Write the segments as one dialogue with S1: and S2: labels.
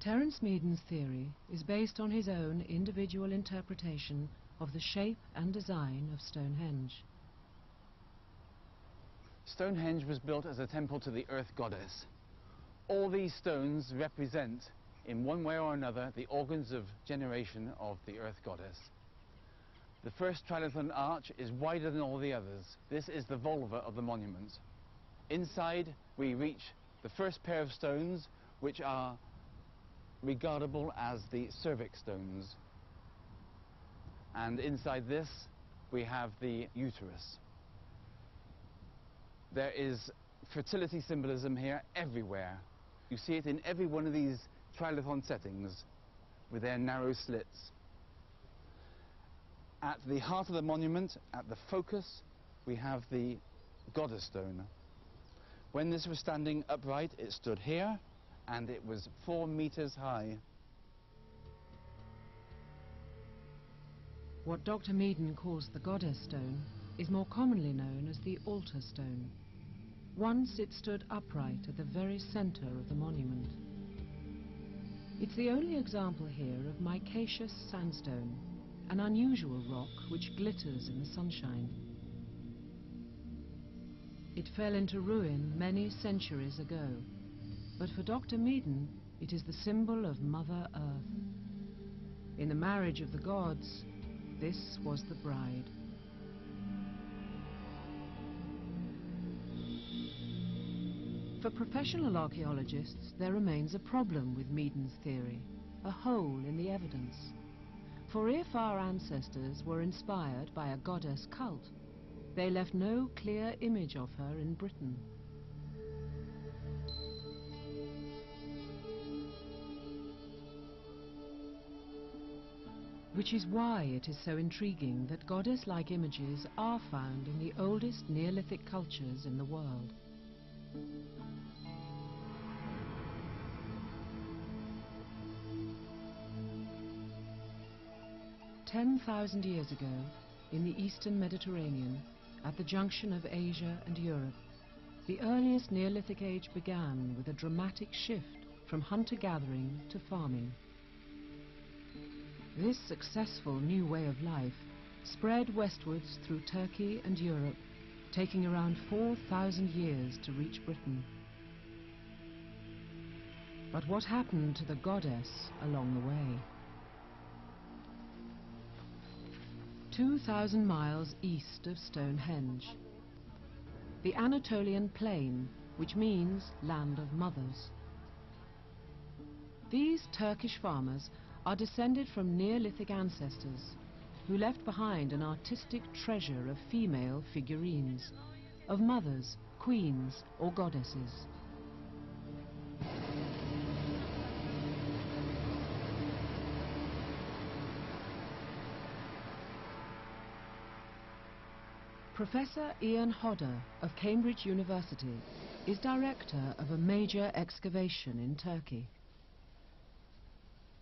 S1: Terence Meaden's theory is based on his own individual interpretation of the shape and design of Stonehenge.
S2: Stonehenge was built as a temple to the earth goddess. All these stones represent, in one way or another, the organs of generation of the earth goddess. The first trilithon arch is wider than all the others. This is the volva of the monument. Inside we reach the first pair of stones, which are regardable as the cervix stones. And inside this we have the uterus. There is fertility symbolism here everywhere. You see it in every one of these trilithon settings with their narrow slits. At the heart of the monument, at the focus, we have the goddess stone. When this was standing upright, it stood here, and it was 4 meters high.
S1: What Dr. Meaden calls the goddess stone is more commonly known as the altar stone. Once it stood upright at the very center of the monument. It's the only example here of micaceous sandstone, an unusual rock which glitters in the sunshine. It fell into ruin many centuries ago, but for Dr. Meaden it is the symbol of Mother Earth. In the marriage of the gods, this was the bride. For professional archaeologists, there remains a problem with Meaden's theory, a hole in the evidence. For if our ancestors were inspired by a goddess cult, they left no clear image of her in Britain. Which is why it is so intriguing that goddess-like images are found in the oldest Neolithic cultures in the world. "10,000 years ago, in the eastern Mediterranean, at the junction of Asia and Europe, the earliest Neolithic age began with a dramatic shift from hunter-gathering to farming. This successful new way of life spread westwards through Turkey and Europe, taking around 4,000 years to reach Britain. But what happened to the goddess along the way? 2,000 miles east of Stonehenge, the Anatolian Plain, which means land of mothers. These Turkish farmers are descended from Neolithic ancestors who left behind an artistic treasure of female figurines, of mothers, queens or goddesses. Professor Ian Hodder of Cambridge University is director of a major excavation in Turkey.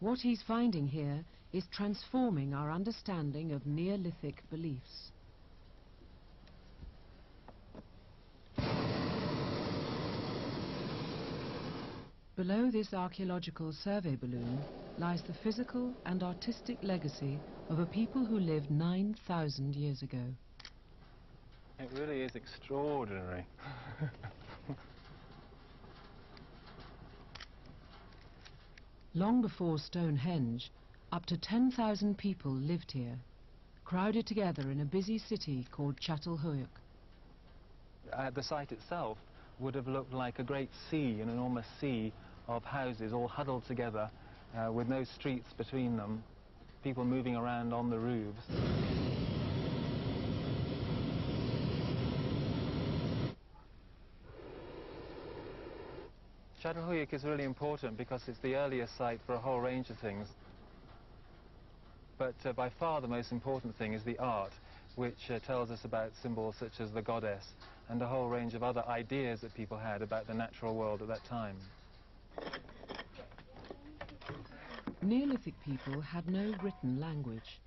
S1: What he's finding here is transforming our understanding of Neolithic beliefs. Below this archaeological survey balloon lies the physical and artistic legacy of a people who lived 9,000 years ago.
S3: It really is extraordinary.
S1: Long before Stonehenge, up to 10,000 people lived here, crowded together in a busy city called Çatalhöyük.
S3: The site itself would have looked like a great sea, an enormous sea of houses all huddled together with no streets between them, people moving around on the roofs. Çatalhöyük is really important because it's the earliest site for a whole range of things. But by far the most important thing is the art, which tells us about symbols such as the goddess and a whole range of other ideas that people had about the natural world at that time.
S1: Neolithic people had no written language,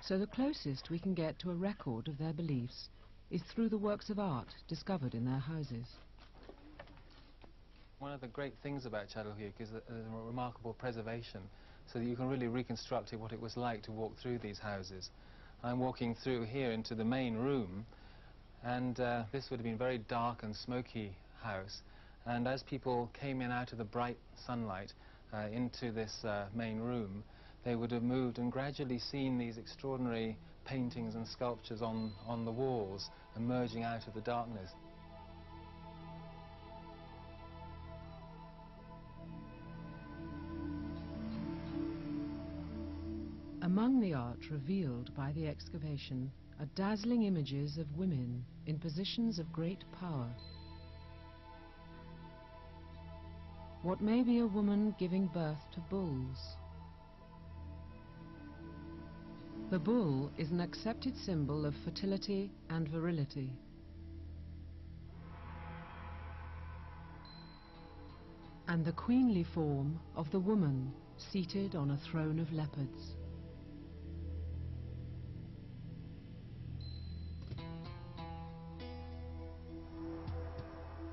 S1: so the closest we can get to a record of their beliefs is through the works of art discovered in their houses.
S3: One of the great things about Çatalhöyük is a remarkable preservation, so that you can really reconstruct what it was like to walk through these houses. I'm walking through here into the main room, and this would have been a very dark and smoky house, and as people came in out of the bright sunlight into this main room, they would have moved and gradually seen these extraordinary paintings and sculptures on the walls emerging out of the darkness.
S1: Among the art revealed by the excavation are dazzling images of women in positions of great power. What may be a woman giving birth to bulls? The bull is an accepted symbol of fertility and virility. And the queenly form of the woman seated on a throne of leopards.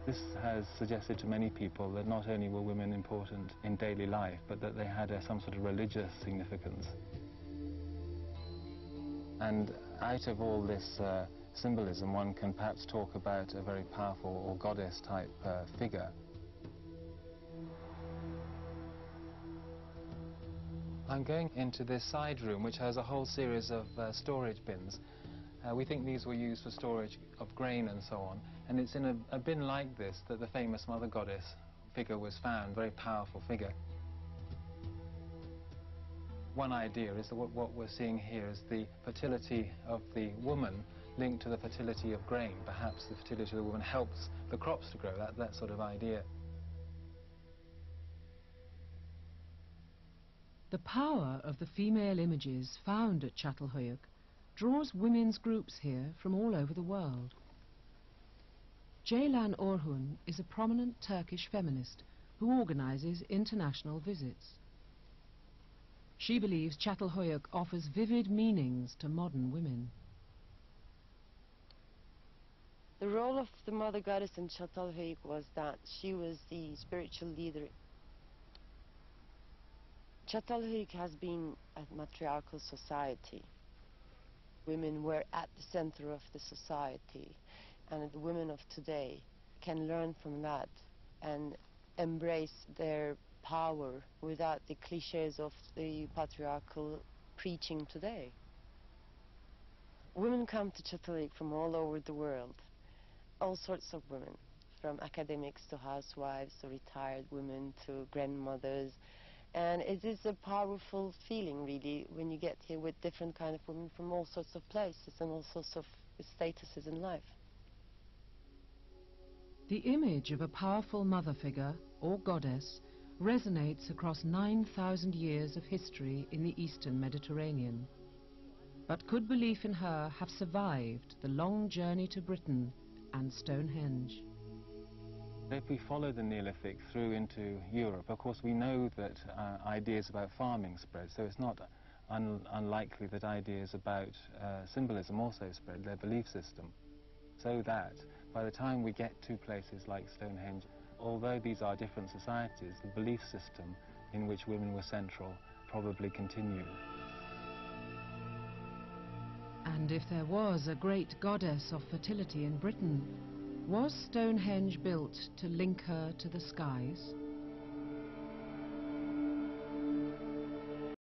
S3: This has suggested to many people that not only were women important in daily life, but that they had some sort of religious significance. And out of all this symbolism, one can perhaps talk about a very powerful or goddess-type figure. I'm going into this side room, which has a whole series of storage bins. We think these were used for storage of grain and so on, and it's in a bin like this that the famous Mother Goddess figure was found, very powerful figure. One idea is that what we're seeing here is the fertility of the woman linked to the fertility of grain. Perhaps the fertility of the woman helps the crops to grow, that sort of idea.
S1: The power of the female images found at Çatalhöyük draws women's groups here from all over the world. Ceylan Orhun is a prominent Turkish feminist who organizes international visits. She believes Çatalhöyük offers vivid meanings to modern women.
S4: The role of the Mother Goddess in Çatalhöyük was that she was the spiritual leader. Çatalhöyük has been a matriarchal society. Women were at the center of the society, and the women of today can learn from that and embrace their power without the cliches of the patriarchal preaching today. Women come to Çatalhöyük from all over the world, all sorts of women, from academics to housewives to retired women to grandmothers. And it is a powerful feeling, really, when you get here with different kind of women from all sorts of places and all sorts of statuses in life.
S1: The image of a powerful mother figure, or goddess, resonates across 9,000 years of history in the Eastern Mediterranean. But could belief in her have survived the long journey to Britain and Stonehenge?
S3: If we follow the Neolithic through into Europe, of course we know that ideas about farming spread, so it's not unlikely that ideas about symbolism also spread, their belief system. So that by the time we get to places like Stonehenge, although these are different societies, the belief system in which women were central probably continued.
S1: And if there was a great goddess of fertility in Britain, was Stonehenge built to link her to the skies?